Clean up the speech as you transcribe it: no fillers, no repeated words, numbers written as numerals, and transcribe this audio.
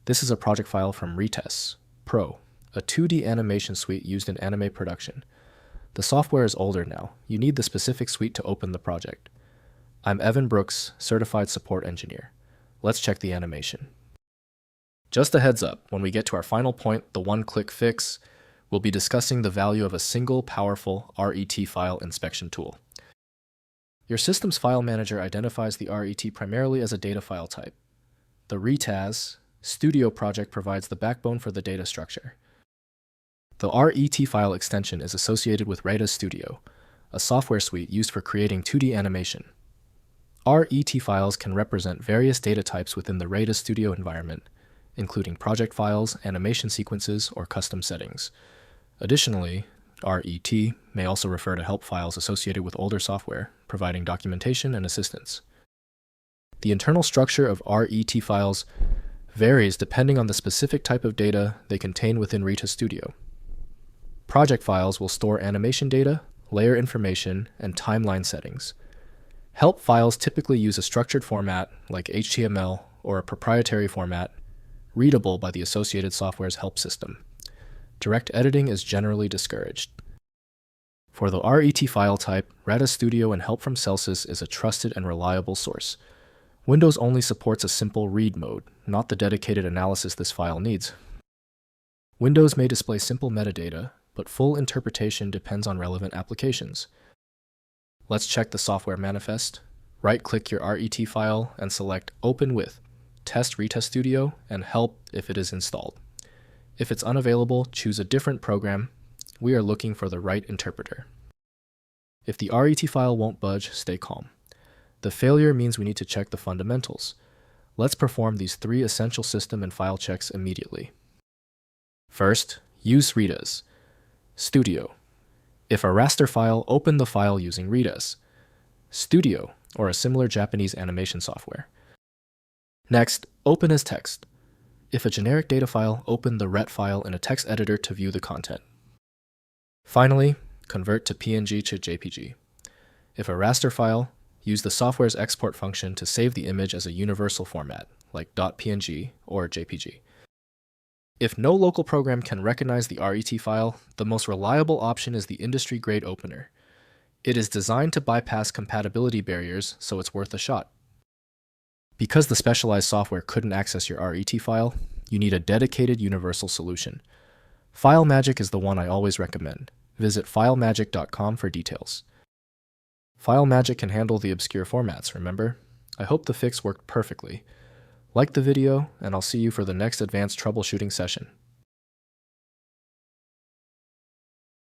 This is a project file from Retas Pro, a 2D animation suite used in anime production. The software is older now. You need the specific suite to open the project. I'm Evan Brooks, Certified Support Engineer. Let's check the animation. Just a heads up, when we get to our final point, the one-click fix, we'll be discussing the value of a single, powerful RET file inspection tool. Your system's file manager identifies the RET primarily as a data file type. The Retas Studio project provides the backbone for the data structure. The RET file extension is associated with Retas Studio, a software suite used for creating 2D animation. RET files can represent various data types within the Retas Studio environment, including project files, animation sequences, or custom settings. Additionally, RET may also refer to help files associated with older software, providing documentation and assistance. The internal structure of RET files varies depending on the specific type of data they contain within Retas Studio. Project files will store animation data, layer information, and timeline settings. Help files typically use a structured format like HTML or a proprietary format, readable by the associated software's help system. Direct editing is generally discouraged. For the RET file type, Retas Studio and help from Celsius is a trusted and reliable source. Windows only supports a simple read mode, not the dedicated analysis this file needs. Windows may display simple metadata, but full interpretation depends on relevant applications. Let's check the software manifest. Right-click your RET file and select Open with, Test Retas Studio, and Help if it is installed. If it's unavailable, choose a different program. We are looking for the right interpreter. If the RET file won't budge, stay calm. The failure means we need to check the fundamentals. Let's perform these 3 essential system and file checks immediately. First, use Retas Studio. If a raster file, open the file using Retas Studio or a similar Japanese animation software. Next, open as text. If a generic data file, open the RET file in a text editor to view the content. Finally, convert to PNG to JPG. If a raster file, use the software's export function to save the image as a universal format, like .png or JPG. If no local program can recognize the RET file, the most reliable option is the industry-grade opener. It is designed to bypass compatibility barriers, so it's worth a shot. Because the specialized software couldn't access your RET file, you need a dedicated universal solution. FileMagick is the one I always recommend. Visit filemagick.com for details. FileMagick can handle the obscure formats, remember? I hope the fix worked perfectly. Like the video, and I'll see you for the next advanced troubleshooting session.